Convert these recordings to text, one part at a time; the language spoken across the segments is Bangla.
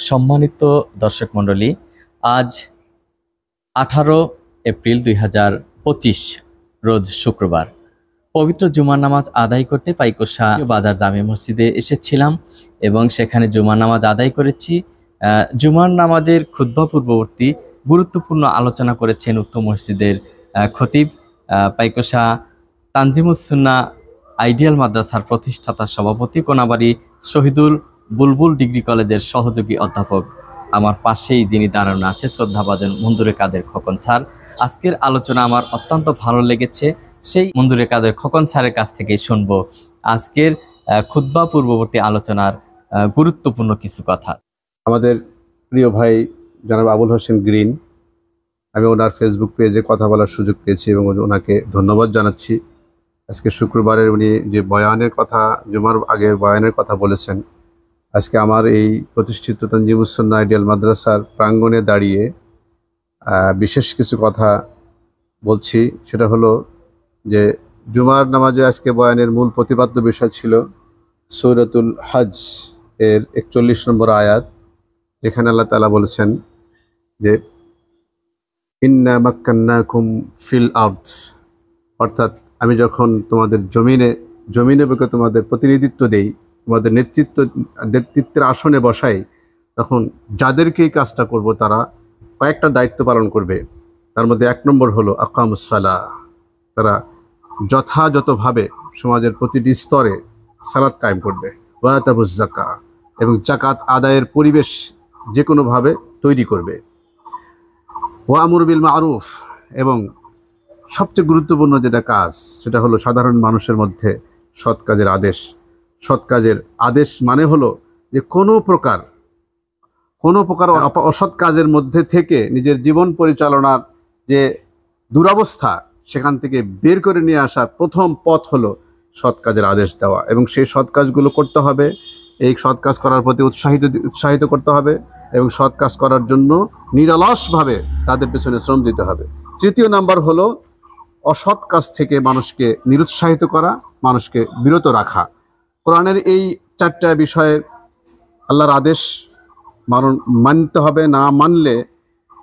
সম্মানিত দর্শক মণ্ডলী, আজ 18 এপ্রিল 2025 রোজ শুক্রবার পবিত্র জুমার নামাজ আদায় করতে পাইকোষা বাজার জামে মসজিদে এসেছিলাম এবং সেখানে জুমার নামাজ আদায় করেছি। জুমার নামাজের খুতবা পূর্ববর্তী গুরুত্বপূর্ণ আলোচনা করেছেন উক্ত মসজিদের খতিব, পাইকোষা তানজিমুস সুন্নাহ আইডিয়াল মাদ্রাসার প্রতিষ্ঠাতা সভাপতি কোনাবাড়ি শহীদুল বুলবুল ডিগ্রি কলেজের সহযোগী অধ্যাপক আমার পাশেই যিনি দাঁড়ানো আছে শ্রদ্ধাভাজন মঞ্জুরে কাদের খোকন স্যার। আজকের আলোচনা আমার অত্যন্ত ভালো লেগেছে। সেই মঞ্জুরে কাদের খোকন স্যারের কাছ থেকেই শুনবো আজকের খুতবা পূর্ববর্তী আলোচনার গুরুত্বপূর্ণ কিছু কথা। আমাদের প্রিয় ভাই জনাব আবুল হোসেন গ্রিন, আমি ওনার ফেসবুক পেজে কথা বলার সুযোগ পেয়েছি এবং ওনাকে ধন্যবাদ জানাচ্ছি। আজকে শুক্রবারের উনি যে বয়ানের কথা, জুমার আগের বয়ানের কথা বলেছেন, আজকে আমার এই প্রতিষ্ঠিত তানজিমুস সুন্নাহ আইডিয়াল মাদ্রাসার প্রাঙ্গণে দাঁড়িয়ে বিশেষ কিছু কথা বলছি। সেটা হলো যে জুমার নামাজে আজকে বয়ানের মূল প্রতিপাদ্য বিষয় ছিল সূরাতুল হজ এর 41 নম্বর আয়াত, যেখানে আল্লাহ তাআলা বলেছেন যে ইন্না মাক্কান্নাকুম ফিল আরদ, অর্থাৎ আমি যখন তোমাদের জমিনে বুকে তোমাদের প্রতিনিধিত্ব দেই, তোমাদের নেতৃত্বের আসনে বসাই, তখন যাদেরকেই কাজটা করব তারা কয়েকটা দায়িত্ব পালন করবে। তার মধ্যে 1 নম্বর হলো আকামুস সালাহ, তারা যথাযথভাবে সমাজের প্রতিটি স্তরে সালাত কায়েম করবে। ওয়া আতাবুজ যাকাত, এবং জাকাত আদায়ের পরিবেশ যে কোনোভাবে তৈরি করবে। ওয়া আমরু বিল মারুফ, এবং সবচেয়ে গুরুত্বপূর্ণ যেটা কাজ সেটা হলো সাধারণ মানুষের মধ্যে সৎ কাজের আদেশ। সৎ কাজের আদেশ মানে হলো যে কোনো প্রকার অসৎ কাজের মধ্যে থেকে নিজের জীবন পরিচালনার যে দুরবস্থা, সেখান থেকে বের করে নিয়ে আসার প্রথম পথ হলো সৎ কাজের আদেশ দেওয়া, এবং সেই সৎ কাজগুলো করতে হবে। এই সৎ কাজ করার প্রতি উৎসাহিত করতে হবে এবং সৎ কাজ করার জন্য নিরলসভাবে তাদের পেছনে শ্রম দিতে হবে। 3 নাম্বার হলো অসৎ কাজ থেকে মানুষকে নিরুৎসাহিত করা, মানুষকে বিরত রাখা। কোরআনের এই 4টা বিষয়ে আল্লাহর আদেশ মানতে হবে, না মানলে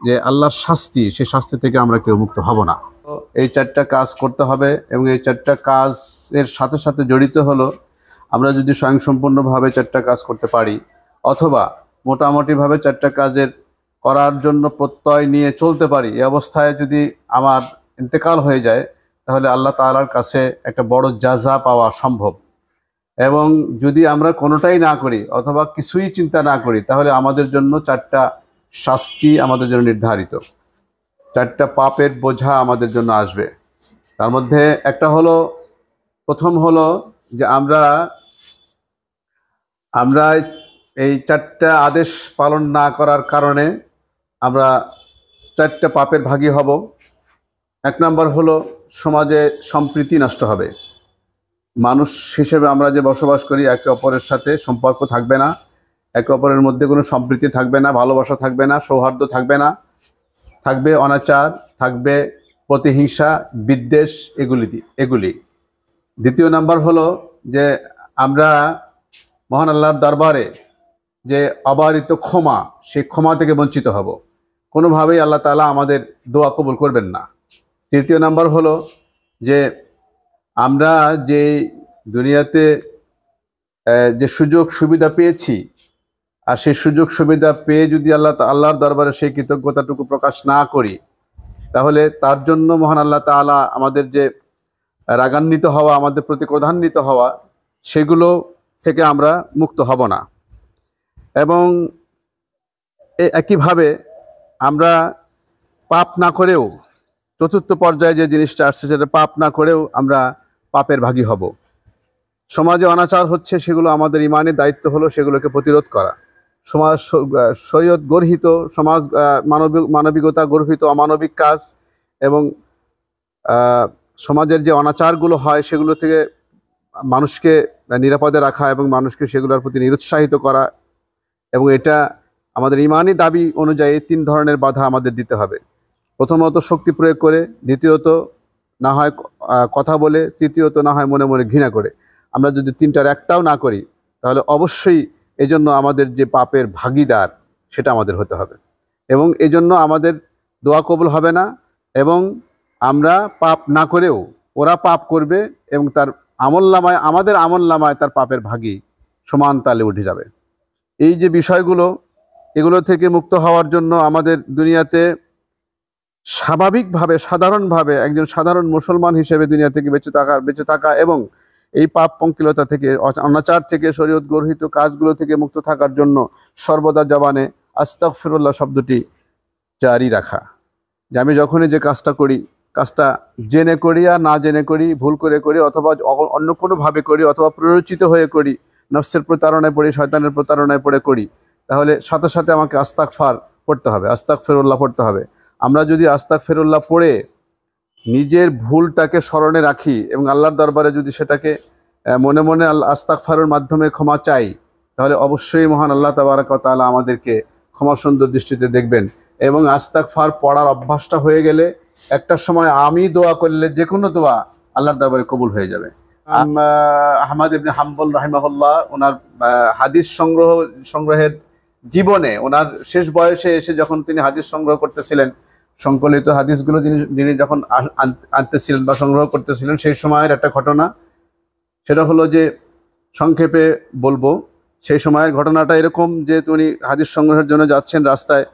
যে আল্লাহর শাস্তি, সেই শাস্তি থেকে আমরা কেউ মুক্ত হব না। এই 4টা কাজ করতে হবে এবং এই 4টা কাজের সাথে সাথে জড়িত হলো আমরা যদি স্বয়ংসম্পূর্ণভাবে 4টা কাজ করতে পারি, অথবা মোটামুটিভাবে 4টা কাজের করার জন্য প্রত্যয় নিয়ে চলতে পারি, এই অবস্থায় যদি আমার ইন্তেকাল হয়ে যায়, তাহলে আল্লাহ তাআলার কাছে একটা বড় জাযা পাওয়া সম্ভব। এবং যদি আমরা কোনোটাই না করি অথবা কিছুই চিন্তা না করি, তাহলে আমাদের জন্য 4টা শাস্তি আমাদের জন্য নির্ধারিত, 4টা পাপের বোঝা আমাদের জন্য আসবে। তার মধ্যে একটা হলো, প্রথম হলো যে আমরা এই 4টা আদেশ পালন না করার কারণে আমরা 4টা পাপের ভাগী হব। 1 নম্বর হলো সমাজে সম্প্রীতি নষ্ট হবে। মানুষ হিসেবে আমরা যে বসবাস করি, একে অপরের সাথে সম্পর্ক থাকবে না, একে অপরের মধ্যে কোনো সম্প্রীতি থাকবে না, ভালোবাসা থাকবে না, সৌহার্দ্য থাকবে না, থাকবে অনাচার, থাকবে প্রতিহিংসা, বিদ্বেষ, এগুলি। 2 নাম্বার হলো যে আমরা মহান আল্লাহর দরবারে যে অবারিত ক্ষমা, সেই ক্ষমা থেকে বঞ্চিত হব। কোনোভাবেই আল্লাহ তাআলা আমাদের দোয়া কবুল করবেন না। 3 নাম্বার হলো যে আমরা যে দুনিয়াতে যে সুযোগ সুবিধা পেয়েছি, আর সেই সুযোগ সুবিধা পেয়ে যদি আল্লাহর দরবারে সেই কৃতজ্ঞতাটুকু প্রকাশ না করি, তাহলে তার জন্য মহান আল্লাহ তাআলা আমাদের যে রাগান্বিত হওয়া, আমাদের প্রতি ক্রোধান্বিত হওয়া, সেগুলো থেকে আমরা মুক্ত হব না। এবং একইভাবে আমরা পাপ না করেও, 4র্থ পর্যায়ে যে জিনিসটা আসছে, সেটা পাপ না করেও আমরা পাপের ভাগী হব। সমাজে অনাচার হচ্ছে, সেগুলো আমাদের ইমানের দায়িত্ব হলো সেগুলোকে প্রতিরোধ করা। সমাজ শরীয়ত গর্হিত, সমাজ মানবিকতা গর্হিত অমানবিক কাজ এবং সমাজের যে অনাচারগুলো হয়, সেগুলো থেকে মানুষকে নিরাপদে রাখা এবং মানুষকে সেগুলোর প্রতি নিরুৎসাহিত করা, এবং এটা আমাদের ইমানি দাবি অনুযায়ী 3 ধরনের বাধা আমাদের দিতে হবে। প্রথমত শক্তি প্রয়োগ করে, দ্বিতীয়ত না হয় কথা বলে, তৃতীয়ত না হয় মনে মনে ঘৃণা করে। আমরা যদি 3টার একটাও না করি, তাহলে অবশ্যই এই জন্য আমাদের যে পাপের ভাগীদার, সেটা আমাদের হতে হবে। এবং এই জন্য আমাদের দোয়া কবুল হবে না, এবং আমরা পাপ না করেও ওরা পাপ করবে এবং তার আমলনামায়, আমাদের আমলনামায় তার পাপের ভাগী সমান তালে উঠে যাবে। এই যে বিষয়গুলো, এগুলো থেকে মুক্ত হওয়ার জন্য আমাদের দুনিয়াতে স্বাভাবিকভাবে, সাধারণভাবে একজন সাধারণ মুসলমান হিসেবে দুনিয়া থেকে বেঁচে থাকা এবং এই পাপ পঙ্কিলতা থেকে, অনাচার থেকে, শরীয়ত গর্হিত কাজগুলো থেকে মুক্ত থাকার জন্য সর্বদা জবানে আস্তাগফিরুল্লাহ শব্দটি জারি রাখা। যে আমি যখনই যে কাজটা করি, কাজটা জেনে করি আর না জেনে করি, ভুল করে করি অথবা অন্য কোনোভাবে করি অথবা প্ররোচিত হয়ে করি, নফসের প্রতারণায় পড়ে, শয়তানের প্রতারণায় পড়ে করি, তাহলে সাথে সাথে আমাকে আস্তাগফার পড়তে হবে, আস্তাগফিরুল্লাহ পড়তে হবে। আমরা যদি আস্তাগফিরুল্লাহ পড়ে নিজের ভুলটাকে স্মরণে রাখি এবং আল্লাহর দরবারে যদি সেটাকে মনে মনে আস্তাগফারের মাধ্যমে ক্ষমা চাই, তাহলে অবশ্যই মহান আল্লাহ তাবারাক ওয়া তাআলা আমাদেরকে ক্ষমা সুন্দর দৃষ্টিতে দেখবেন। এবং আস্তাগফার পড়ার অভ্যাসটা হয়ে গেলে একটা সময় আমি দোয়া করলে যে কোনো দোয়া আল্লাহর দরবারে কবুল হয়ে যাবে। আহমদ ইবনে হাম্বল রাহিমাহুল্লাহ ওনার হাদিস সংগ্রহের জীবনে, ওনার শেষ বয়সে এসে যখন তিনি হাদিস সংগ্রহ করতেছিলেন, সংকলিত হাদিসগুলো যিনি যখন আনতেছিলেন বা সংগ্রহ করতেছিলেন, সেই সময়ের একটা ঘটনা, সেটা হলো যে সংক্ষেপে বলবো। সেই সময়ের ঘটনাটা এরকম যে উনি হাদিস সংগ্রহের জন্য যাচ্ছেন, রাস্তায়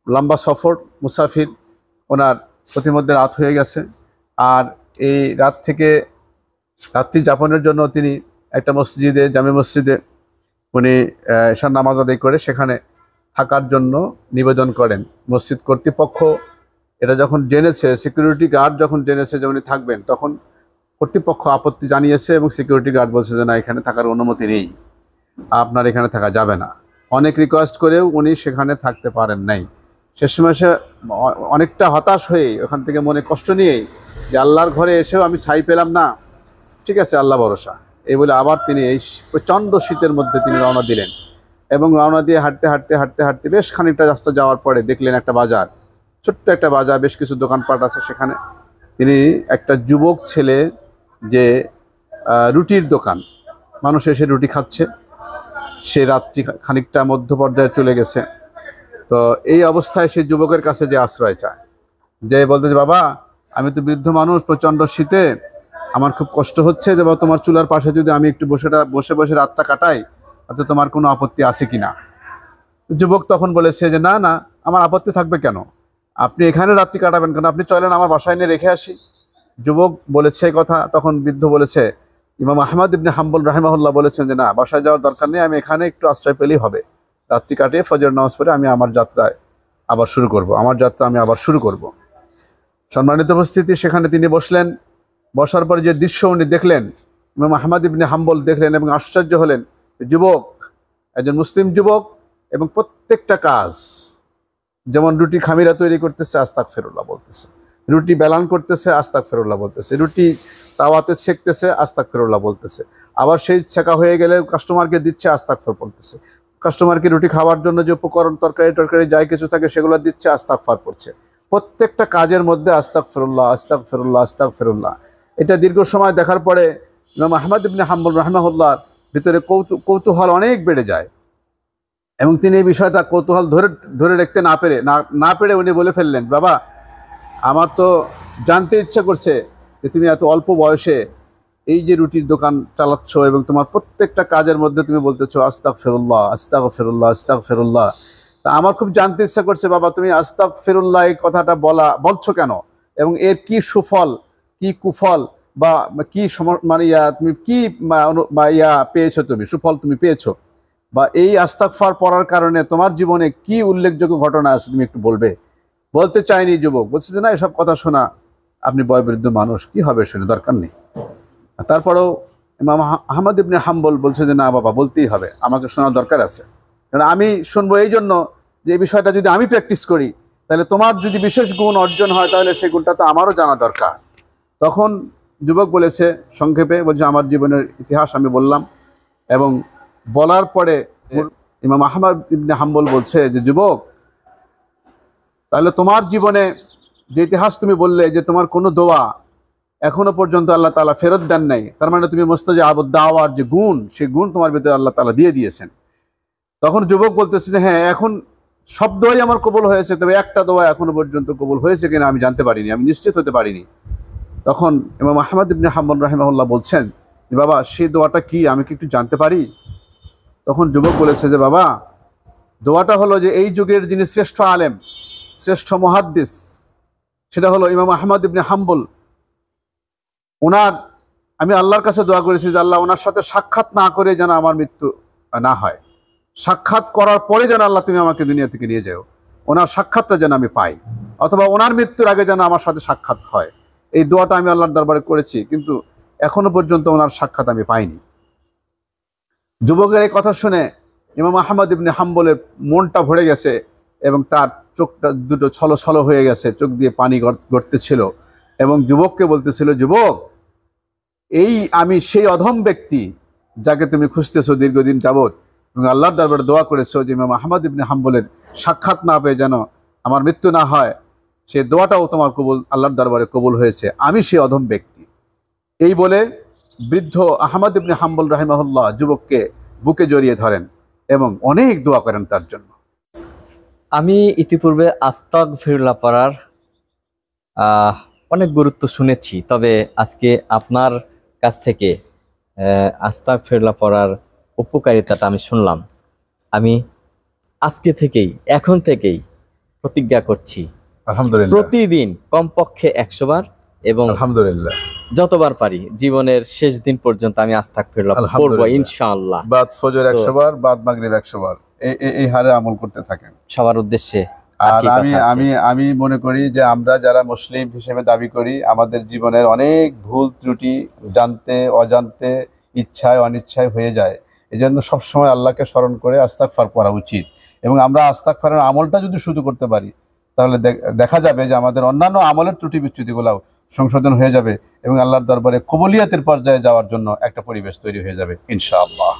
লম্বা সফর, মুসাফির, ওনার প্রতিমধ্যে রাত হয়ে গেছে। আর এই রাত্রি যাপনের জন্য তিনি একটা মসজিদে, জামে মসজিদে উনি এশার নামাজ আদায় করে সেখানে থাকার জন্য নিবেদন করেন। মসজিদ কর্তৃপক্ষ এটা যখন জেনেছে, সিকিউরিটি গার্ড যখন জেনেছে যে উনি থাকবেন, তখন কর্তৃপক্ষ আপত্তি জানিয়েছে এবং সিকিউরিটি গার্ড বলছে যে না, এখানে থাকার অনুমতি নেই, আপনার এখানে থাকা যাবে না। অনেক রিকোয়েস্ট করেও উনি সেখানে থাকতে পারেন নাই। শেষ সময় সে অনেকটা হতাশ হয়ে ওখান থেকে মনে কষ্ট নিয়েই যে আল্লাহর ঘরে এসেও আমি ঠাঁই পেলাম না, ঠিক আছে আল্লাহ ভরসা, এই বলে আবার তিনি এই প্রচণ্ড শীতের মধ্যে তিনি রওনা দিলেন। এবং রওনা দিয়ে হাঁটতে হাঁটতে হাঁটতে হাঁটতে বেশ খানিকটা রাস্তা যাওয়ার পরে দেখলেন একটা বাজার, ছোট্ট একটা বাজার, বেশ কিছু দোকানপাট আছে সেখানে। তিনি একটা যুবক ছেলে, যে রুটির দোকান, মানুষ এসে রুটি খাচ্ছে, সে রাত্রি খানিকটা মধ্য পর্যায়ে চলে গেছে। তো এই অবস্থায় সে যুবকের কাছে যে আশ্রয় চায়, যে বলতেছে বাবা, আমি তো বৃদ্ধ মানুষ, প্রচণ্ড শীতে আমার খুব কষ্ট হচ্ছে, যে বাবা তোমার চুলার পাশে যদি আমি একটু বসে বসে রাতটা কাটাই, তাতে তোমার কোনো আপত্তি আছে কি না? যুবক তখন বলেছে যে না না, আমার আপত্তি থাকবে কেন, আপনি এখানে রাত্রি কাটাবেন কেন, আপনি চলেন আমার বাসায় নিয়ে রেখে আসি। যুবক বলেছে কথা, তখন বৃদ্ধ বলেছে, ইমাম আহমদ ইবনে হাম্বল রাহিমাহুল্লাহ বলেছেন যে না, বাসায় যাওয়ার দরকার নেই, আমি এখানে একটু আশ্রয় পেলেই হবে, রাত্রি কাটিয়ে ফজর নামাজ পড়ে আমি আমার যাত্রায় আবার শুরু করব, আমার যাত্রা আমি আবার শুরু করব। সম্মানিত উপস্থিতি, সেখানে তিনি বসলেন। বসার পরে যে দৃশ্য উনি দেখলেন, ইমাম আহমদ ইবনে হাম্বল দেখলেন এবং আশ্চর্য হলেন। যুবক, একজন মুসলিম যুবক, এবং প্রত্যেকটা কাজ, যেমন রুটি খামিরা তৈরি করতেছে আস্তাগফিরুল্লাহ বলতেছে, রুটি বেলান করতেছে আস্তাগফিরুল্লাহ বলতেছে, রুটি তাওয়াতে সেকতেছে আস্তাগফিরুল্লাহ বলতেছে, আবার সেই ছেঁকা হয়ে গেলে কাস্টমারকে দিচ্ছে আস্তাগফির পড়তেছে, কাস্টমারকে রুটি খাওয়ার জন্য যে উপকরণ, তরকারি যাই কিছু থাকে সেগুলো দিচ্ছে, আস্তাগফার পড়ছে। প্রত্যেকটা কাজের মধ্যে আস্তাগফিরুল্লাহ আস্তাগফিরুল্লাহ আস্তাগফিরুল্লাহ। এটা দীর্ঘ সময় দেখার পরে ইমাম আহমদ ইবনে হাম্বল রাহিমাহুল্লাহর ভিতরে কৌতূহল অনেক বেড়ে যায় এবং তিনি এই বিষয়টা কৌতূহল ধরে রাখতে না পেরে উনি বলে ফেললেন, বাবা, আমার তো জানতে ইচ্ছা করছে যে তুমি এত অল্প বয়সে এই যে রুটির দোকান চালাচ্ছ এবং তোমার প্রত্যেকটা কাজের মধ্যে তুমি বলতেছো আস্তাগফিরুল্লাহ আস্তাগফিরুল্লাহ আস্তাগফিরুল্লাহ। তা আমার খুব জানতে ইচ্ছা করছে বাবা, তুমি আস্তাগফিরুল্লাহ এই কথাটা বলছো কেন, এবং এর কি সুফল, কি কুফল, বা কি মানে তুমি কি পেয়েছো, তুমি সুফল তুমি পেয়েছো, বা এই আস্তাগফার পড়ার কারণে তোমার জীবনে কি উল্লেখযোগ্য ঘটনা আছে তুমি একটু বলবে। বলতে চাইনি যুবক, বলছে যে না, এসব কথা শোনা, আপনি বয়োবৃদ্ধ মানুষ, কি হবে শুনে, দরকার নেই। তারপরেও ইমাম আহমদ ইবনে হাম্বল বলছে যে না বাবা, বলতেই হবে, আমাকে শোনার দরকার আছে, কারণ আমি শুনবো এই জন্য যে এই বিষয়টা যদি আমি প্র্যাকটিস করি, তাহলে তোমার যদি বিশেষ গুণ অর্জন হয়, তাহলে সেই গুণটা তো আমারও জানা দরকার। তখন যুবক বলেছে সংক্ষেপে, বলছে আমার জীবনের ইতিহাস আমি বললাম, এবং বলার পরে ইমাম আহমদ ইবনে হাম্বল বলছে যে যুবক, তাহলে তোমার জীবনে যে ইতিহাস তুমি বললে যে তোমার কোনো দোয়া এখনো পর্যন্ত আল্লাহ তাআলা ফেরত দেন নাই, তার মানে তুমি মুস্তাজাবুদ দাওয়ার যে গুণ, সেই গুণ তোমার ভিতরে আল্লাহ তাআলা দিয়ে দিয়েছেন। তখন যুবক বলতেছে যে হ্যাঁ, এখন সব দোয়াই আমার কবুল হয়েছে, তবে একটা দোয়া এখনো পর্যন্ত কবুল হয়েছে কিনা আমি জানতে পারিনি, আমি নিশ্চিত হতে পারিনি। তখন ইমাম আহমদ ইবনে হাম্বল রাহিমাহুল্লাহ বলছেন যে বাবা সেই দোয়াটা কি, আমি কি একটু জানতে পারি? তখন যুবক বলেছে যে বাবা, দোয়াটা হলো যে এই যুগের যিনি শ্রেষ্ঠ আলেম, শ্রেষ্ঠ মুহাদ্দিস, সেটা হলো ইমাম আহমদ ইবনে হাম্বল। ওনার আমি আল্লাহর কাছে দোয়া করেছি যে আল্লাহ ওনার সাথে সাক্ষাৎ না করে যেন আমার মৃত্যু না হয়, সাক্ষাৎ করার পরে যেন আল্লাহ তুমি আমাকে দুনিয়া থেকে নিয়ে যাও, ওনার সাক্ষাৎটা যেন আমি পাই, অথবা ওনার মৃত্যুর আগে যেন আমার সাথে সাক্ষাৎ হয়। এই দোয়াটা আমি আল্লাহর দরবারে করেছি, কিন্তু এখনো পর্যন্ত ওনার সাক্ষাৎ আমি পাইনি। যুবকের এই কথা শুনে ইমাম আহমদ ইবনে হাম্বলের মনটা ভরে গেছে এবং তার চোখটা দুটো ছলছল হয়ে গেছে, চোখ দিয়ে পানি গড়তেছিল এবং যুবককে বলতেছিল, যুবক, এই আমি সেই অধম ব্যক্তি যাকে তুমি খুঁজতেছো দীর্ঘদিন যাবৎ, এবং আল্লাহর দরবারে দোয়া করেছো যে ইমাম আহমদ ইবনে হাম্বলের সাক্ষাৎ না পেয়ে যেন আমার মৃত্যু না হয়, সে দোয়াটাও তোমার কবুল, আল্লাহর দরবারে কবুল হয়েছে, আমি সেই অধম ব্যক্তি। এই বলে বৃদ্ধ আহমদ ইবনে হাম্বল রাহিমাহুল্লাহ যুবককে বুকে জড়িয়ে ধরেন এবং অনেক দোয়া করেন তার জন্য। আমি ইতিপূর্বে আস্তাগফিরুল্লাহ পড়ার অনেক গুরুত্ব শুনেছি, তবে আজকে আপনার কাছ থেকে আস্তাগফিরুল্লাহ পড়ার উপকারিতাটা আমি শুনলাম। আমি আজকে থেকেই, এখন থেকেই প্রতিজ্ঞা করছি আলহামদুলিল্লাহ, প্রতিদিন কমপক্ষে 100 বার এবং আলহামদুলিল্লাহ যতবার পারি জীবনের শেষ দিন পর্যন্ত আমি আস্তাগফিরুল্লাহ পড়বো আলহামদুলিল্লাহ। ইনশাআল্লাহ। বাদ ফজর 100 বার, বাদ মাগরিব 100 বার, এই হারে আমল করতে থাকেন। সবার উদ্দেশ্যে আর কি কথা আমি আছে? আমি আমি মনে করি যে আমরা যারা মুসলিম হিসেবে দাবি করি, আমাদের জীবনের অনেক ভুল ত্রুটি জানতে অজান্তে, ইচ্ছায় অনিচ্ছায় হয়ে যায়। এই জন্য সবসময় আল্লাহকে স্মরণ করে আস্তাগফার করা উচিত, এবং আমরা আস্তাগফারের আমলটা যদি শুরু করতে পারি তাহলে দেখা যাবে যে আমাদের অন্যান্য আমলের ত্রুটি বিচ্যুতিগুলো সংশোধন হয়ে যাবে এবং আল্লাহর দরবারে কবুলিয়াতের পর্যায়ে যাওয়ার জন্য একটা পরিবেশ তৈরি হয়ে যাবে ইনশাআল্লাহ।